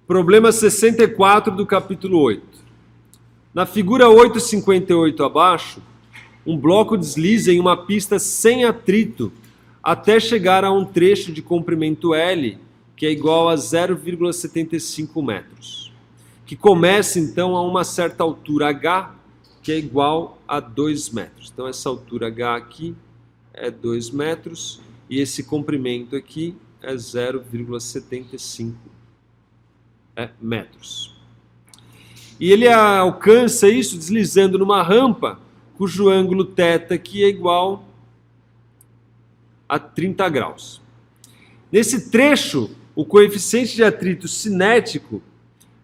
Problema 64 do capítulo 8. Na figura 8,58 abaixo, um bloco desliza em uma pista sem atrito até chegar a um trecho de comprimento L, que é igual a 0,75 metros, que começa então a uma certa altura H, que é igual a 2 metros. Então essa altura H aqui é 2 metros e esse comprimento aqui é 0,75 metros. E ele alcança isso deslizando numa rampa cujo ângulo θ aqui é igual a 30 graus. Nesse trecho, o coeficiente de atrito cinético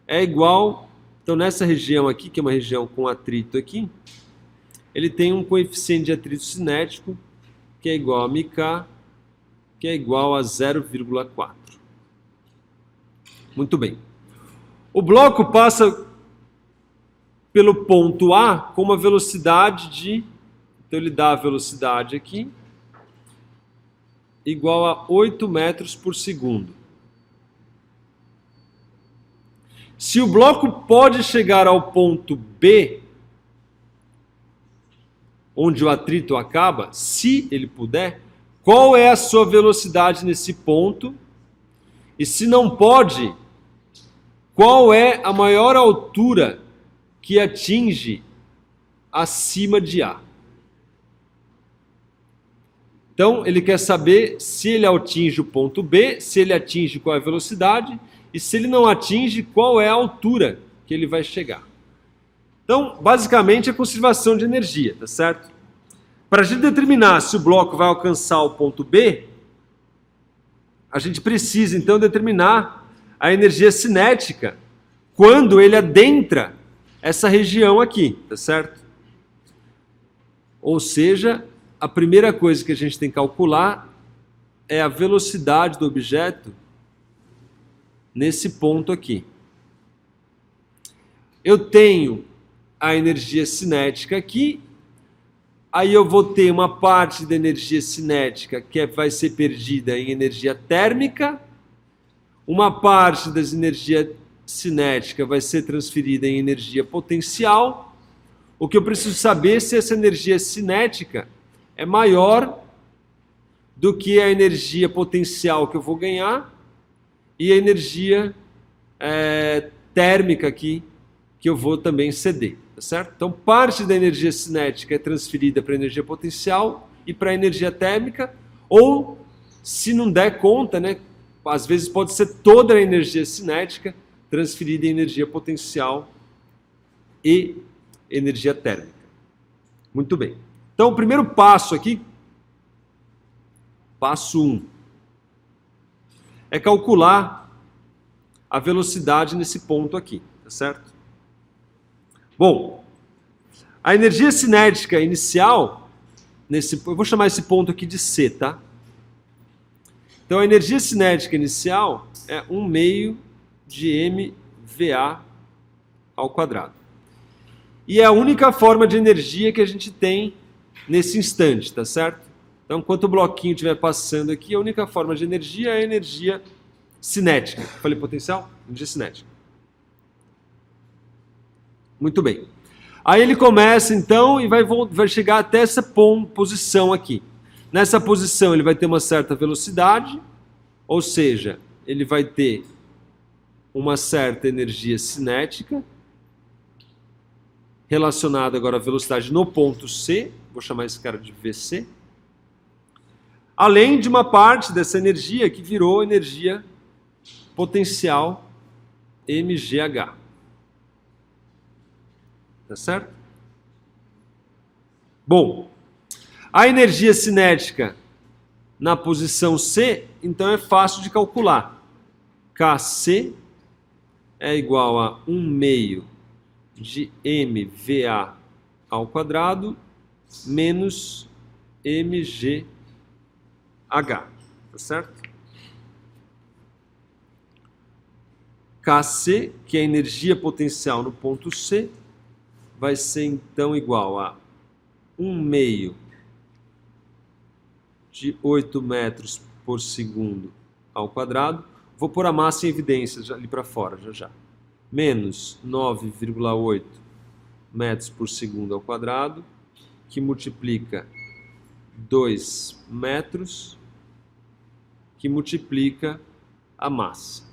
é igual, então nessa região aqui, que é uma região com atrito aqui, ele tem um coeficiente de atrito cinético que é igual a μk, que é igual a 0,4. Muito bem. O bloco passa pelo ponto A com uma velocidade de... Então ele dá a velocidade aqui, igual a 8 metros por segundo. Se o bloco pode chegar ao ponto B, onde o atrito acaba, se ele puder, qual é a sua velocidade nesse ponto? E se não pode, qual é a maior altura que atinge acima de A? Então, ele quer saber se ele atinge o ponto B, se ele atinge qual é a velocidade, e se ele não atinge, qual é a altura que ele vai chegar. Então, basicamente, é conservação de energia, tá certo? Para a gente determinar se o bloco vai alcançar o ponto B, a gente precisa, então, determinar a energia cinética quando ele adentra essa região aqui, tá certo? Ou seja, a primeira coisa que a gente tem que calcular é a velocidade do objeto nesse ponto aqui. Eu tenho a energia cinética aqui, aí eu vou ter uma parte da energia cinética que vai ser perdida em energia térmica, uma parte das energias cinética vai ser transferida em energia potencial. O que eu preciso saber é se essa energia cinética é maior do que a energia potencial que eu vou ganhar e a energia térmica aqui que eu vou também ceder, tá certo? Então, parte da energia cinética é transferida para a energia potencial e para a energia térmica, ou, se não der conta, né, às vezes pode ser toda a energia cinética transferida em energia potencial e energia térmica. Muito bem. Então, o primeiro passo aqui, passo 1, é calcular a velocidade nesse ponto aqui, tá certo? Bom, a energia cinética inicial, eu vou chamar esse ponto aqui de C, tá? Então, a energia cinética inicial é 1 meio de mVA ao quadrado. E é a única forma de energia que a gente tem nesse instante, tá certo? Então, enquanto o bloquinho estiver passando aqui, a única forma de energia é a energia cinética. Falei potencial? Energia cinética. Muito bem. Aí ele começa, então, e vai chegar até essa posição aqui. Nessa posição, ele vai ter uma certa velocidade, ou seja, ele vai ter uma certa energia cinética, relacionada agora à velocidade no ponto C, vou chamar esse cara de VC, além de uma parte dessa energia que virou energia potencial mGh. Tá certo? Bom, a energia cinética na posição C, então é fácil de calcular. Kc é igual a 1 meio de mVA ao quadrado menos mGh, tá certo? Kc, que é a energia potencial no ponto C, vai ser então igual a 1 meio de 8 metros por segundo ao quadrado. Vou pôr a massa em evidência ali para fora, já. Menos 9,8 metros por segundo ao quadrado, que multiplica 2 metros, que multiplica a massa.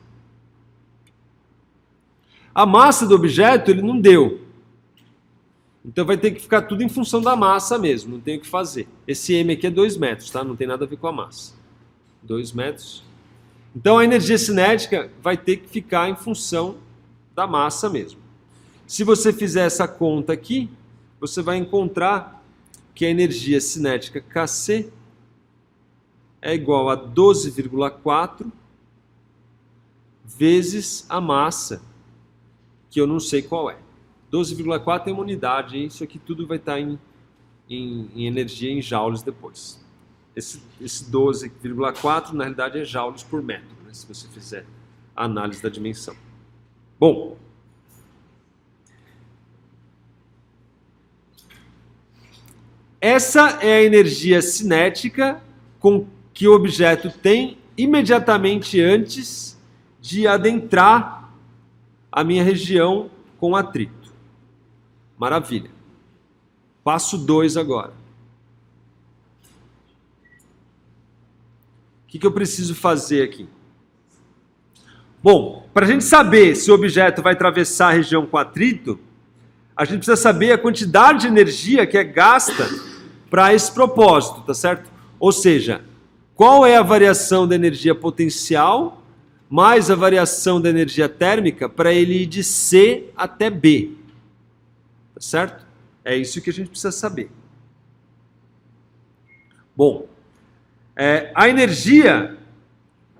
A massa do objeto ele não deu. Então vai ter que ficar tudo em função da massa mesmo, não tem o que fazer. Esse M aqui é 2 metros, tá? Não tem nada a ver com a massa. 2 metros. Então a energia cinética vai ter que ficar em função da massa mesmo. Se você fizer essa conta aqui, você vai encontrar que a energia cinética Kc é igual a 12,4 vezes a massa, que eu não sei qual é. 12,4 é uma unidade, e isso aqui tudo vai estar em energia em joules depois. Esse 12,4 na realidade é joules por metro, né, se você fizer a análise da dimensão. Bom, essa é a energia cinética que o objeto tem imediatamente antes de adentrar a minha região com atrito. Maravilha. Passo 2 agora. O que eu preciso fazer aqui? Bom, para a gente saber se o objeto vai atravessar a região com atrito, a gente precisa saber a quantidade de energia que é gasta para esse propósito, tá certo? Ou seja, qual é a variação da energia potencial mais a variação da energia térmica para ele ir de C até B. Tá certo? É isso que a gente precisa saber. Bom, a energia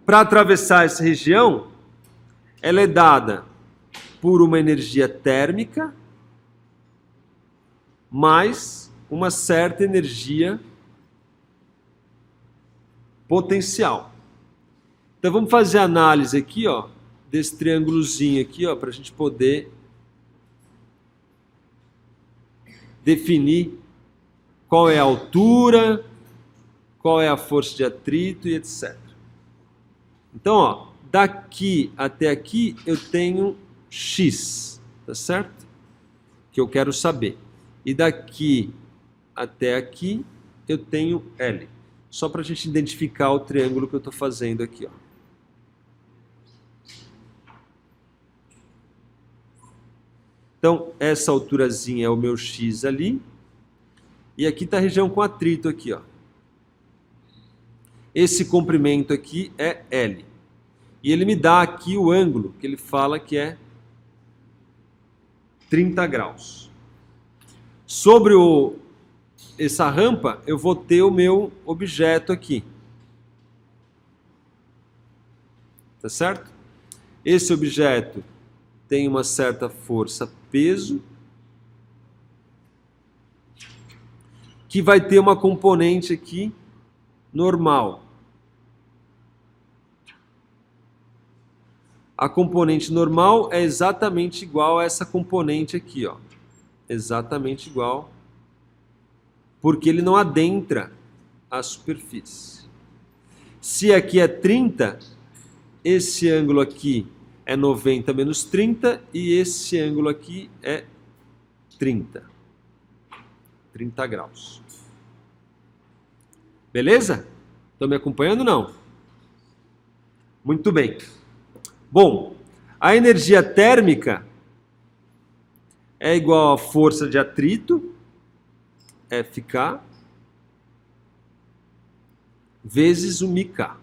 para atravessar essa região, ela é dada por uma energia térmica mais uma certa energia potencial. Então vamos fazer a análise aqui, ó, desse triângulozinho aqui, ó, para a gente poder definir qual é a altura, qual é a força de atrito e etc. Então, ó, daqui até aqui eu tenho X, tá certo? Que eu quero saber. E daqui até aqui eu tenho L. Só para a gente identificar o triângulo que eu estou fazendo aqui, ó. Então, essa alturazinha é o meu X ali. E aqui está a região com atrito aqui, ó. Esse comprimento aqui é L. E ele me dá aqui o ângulo, que ele fala que é 30 graus. Sobre essa rampa, eu vou ter o meu objeto aqui. Tá certo? Esse objeto tem uma certa força peso, que vai ter uma componente aqui normal. A componente normal é exatamente igual a essa componente aqui, ó. Exatamente igual, porque ele não adentra a superfície. Se aqui é 30, esse ângulo aqui é 90 menos 30 e esse ângulo aqui é 30. 30 graus. Beleza? Estão me acompanhando ou não? Muito bem. Bom, a energia térmica é igual à força de atrito, FK, vezes o μK.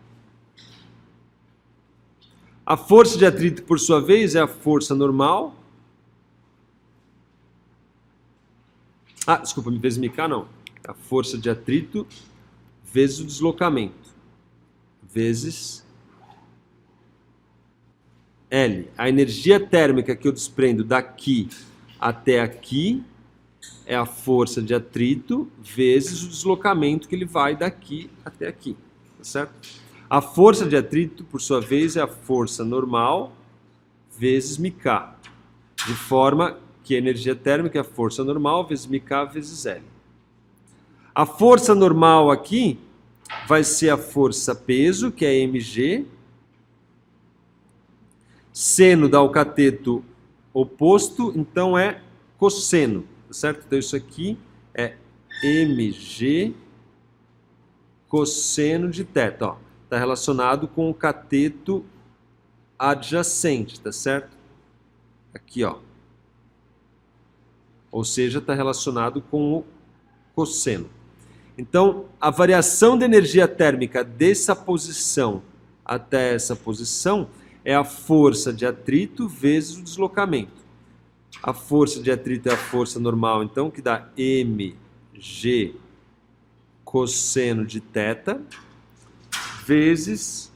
A força de atrito, por sua vez, é a força normal. Desculpa, vezes μK não. A força de atrito vezes o deslocamento. Vezes L. A energia térmica que eu desprendo daqui até aqui é a força de atrito vezes o deslocamento que ele vai daqui até aqui. Tá certo? A força de atrito, por sua vez, é a força normal vezes μK, de forma que a energia térmica é a força normal vezes μK vezes L. A força normal aqui vai ser a força peso, que é mg, Seno dá o cateto oposto, então é cosseno, tá certo? Então isso aqui é mg cosseno de θ, ó. Está relacionado com o cateto adjacente, tá certo? Aqui, ó. Ou seja, está relacionado com o cosseno. Então, a variação de energia térmica dessa posição até essa posição é a força de atrito vezes o deslocamento. A força de atrito é a força normal, então, que dá mg cosseno de θ vezes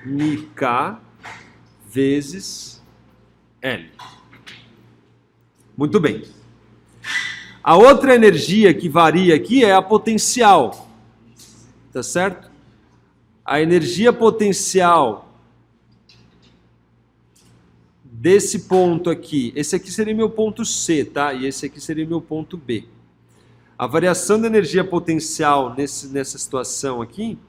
μk vezes L. Muito bem. A outra energia que varia aqui é a potencial. Tá certo? A energia potencial desse ponto aqui, esse aqui seria meu ponto C, tá? E esse aqui seria meu ponto B. A variação da energia potencial nessa situação aqui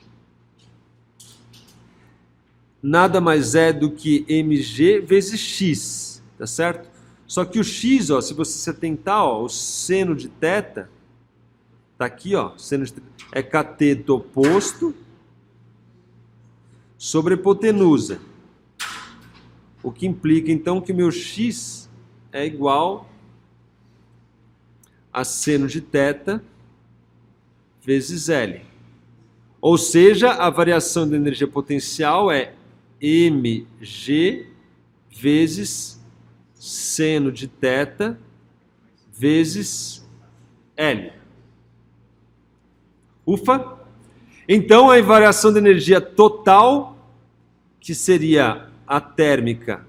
nada mais é do que mg vezes x, tá certo? Só que o x, ó, se você se atentar, ó, o seno de θ, tá aqui, ó, seno de θ, é cateto oposto sobre hipotenusa. O que implica, então, que o meu x é igual a seno de θ vezes L. Ou seja, a variação da energia potencial é mg vezes seno de θ vezes L. Ufa! Então, a variação de energia total, que seria a térmica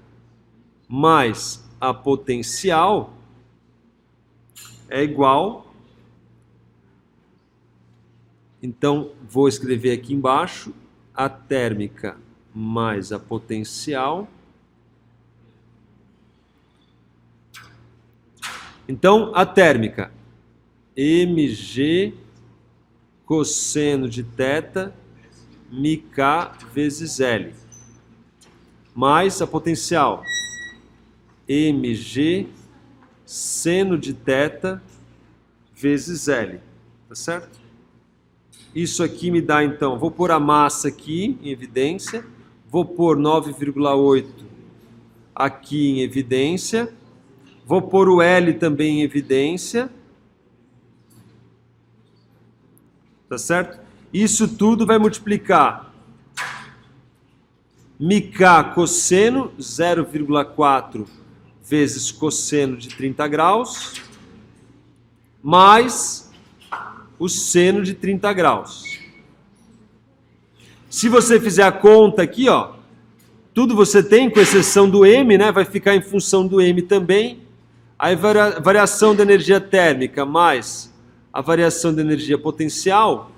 mais a potencial, é igual. Então, vou escrever aqui embaixo a térmica mais a potencial. Então, a térmica, mg cosseno de θ μk vezes L, mais a potencial, mg seno de θ vezes L, tá certo? Isso aqui me dá, então, vou pôr a massa aqui em evidência, vou pôr 9,8 aqui em evidência, vou pôr o L também em evidência, tá certo? Isso tudo vai multiplicar μk cosseno, 0,4 vezes cosseno de 30 graus, mais o seno de 30 graus. Se você fizer a conta aqui, ó, tudo você tem, com exceção do M, né? Vai ficar em função do M também. A variação da energia térmica mais a variação da energia potencial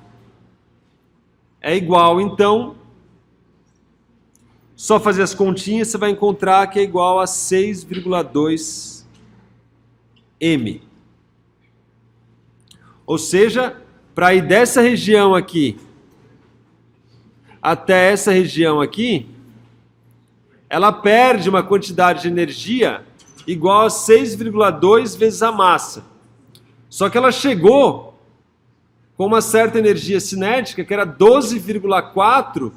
é igual, então, só fazer as continhas, você vai encontrar que é igual a 6,2 M. Ou seja, para ir dessa região aqui até essa região aqui, ela perde uma quantidade de energia igual a 6,2 vezes a massa. Só que ela chegou com uma certa energia cinética que era 12,4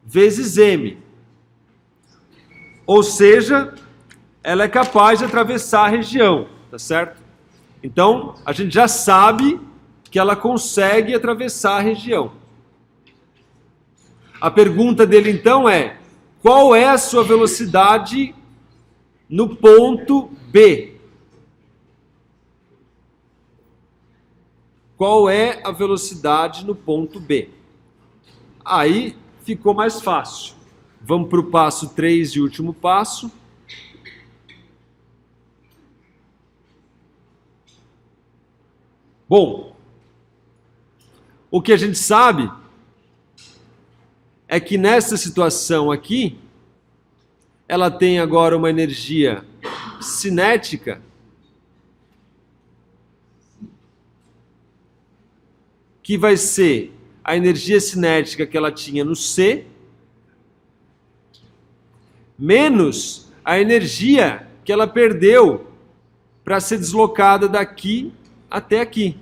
vezes m. Ou seja, ela é capaz de atravessar a região, tá certo? Então, a gente já sabe que ela consegue atravessar a região. A pergunta dele, então, é: qual é a sua velocidade no ponto B? Qual é a velocidade no ponto B? Aí ficou mais fácil. Vamos para o passo 3 e último passo. Bom, o que a gente sabe é que nessa situação aqui, ela tem agora uma energia cinética que vai ser a energia cinética que ela tinha no C, menos a energia que ela perdeu para ser deslocada daqui até aqui.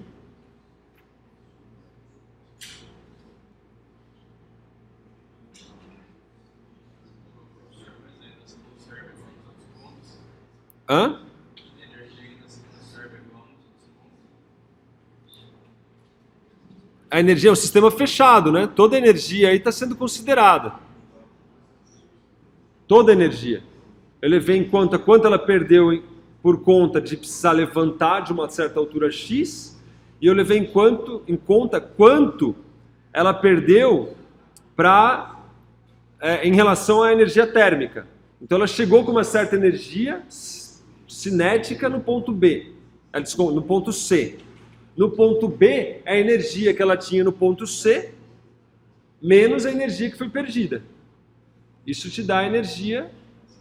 Hã? A energia é um sistema fechado, né? Toda energia aí está sendo considerada. Toda energia. Eu levei em conta quanto ela perdeu por conta de precisar levantar de uma certa altura X, e eu levei em conta quanto ela perdeu em relação à energia térmica. Então ela chegou com uma certa energia cinética no ponto B, no ponto C. No ponto B, é a energia que ela tinha no ponto C, menos a energia que foi perdida. Isso te dá a energia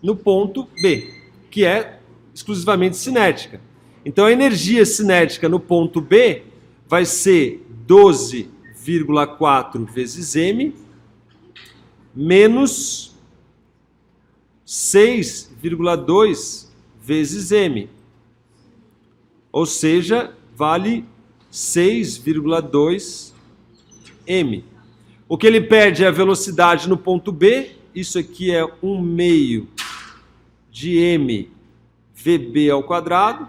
no ponto B, que é exclusivamente cinética. Então a energia cinética no ponto B vai ser 12,4 vezes M, menos 6,2 vezes M. Ou seja, vale 6,2 M. O que ele perde é a velocidade no ponto B. Isso aqui é 1/2 de M VB ao quadrado.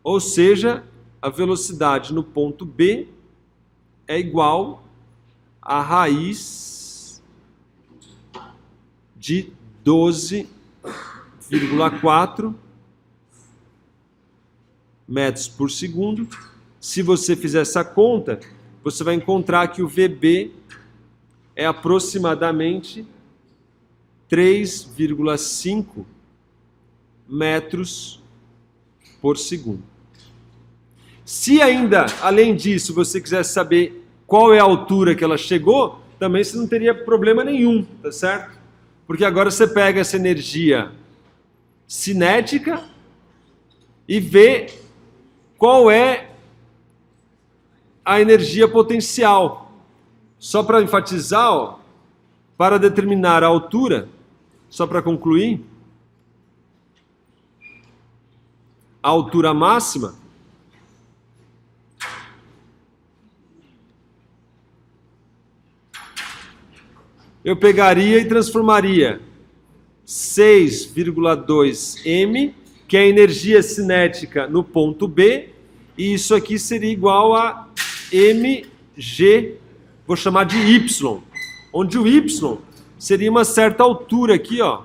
Ou seja, a velocidade no ponto B é igual a raiz de 12,4 metros por segundo. Se você fizer essa conta, você vai encontrar que o VB é aproximadamente 3,5 metros por segundo. Se ainda, além disso, você quiser saber qual é a altura que ela chegou, também você não teria problema nenhum, tá certo? Porque agora você pega essa energia cinética e vê qual é a energia potencial. Só para enfatizar, ó, para determinar a altura, só para concluir, a altura máxima eu pegaria e transformaria 6,2 M, que é a energia cinética no ponto B, e isso aqui seria igual a mg, vou chamar de Y, onde o Y seria uma certa altura aqui, ó,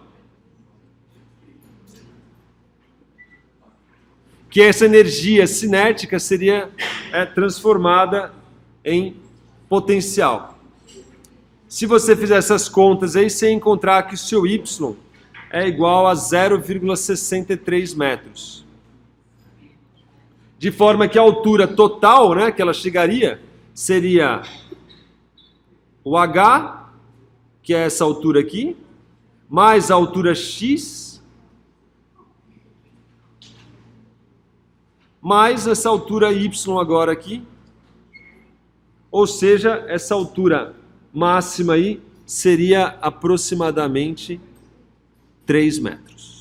que essa energia cinética seria transformada em potencial. Se você fizer essas contas aí, você encontrar que o seu Y é igual a 0,63 metros. De forma que a altura total, né, que ela chegaria seria o H, que é essa altura aqui, mais a altura X, mais essa altura Y agora aqui, ou seja, essa altura máxima aí seria aproximadamente 3 metros.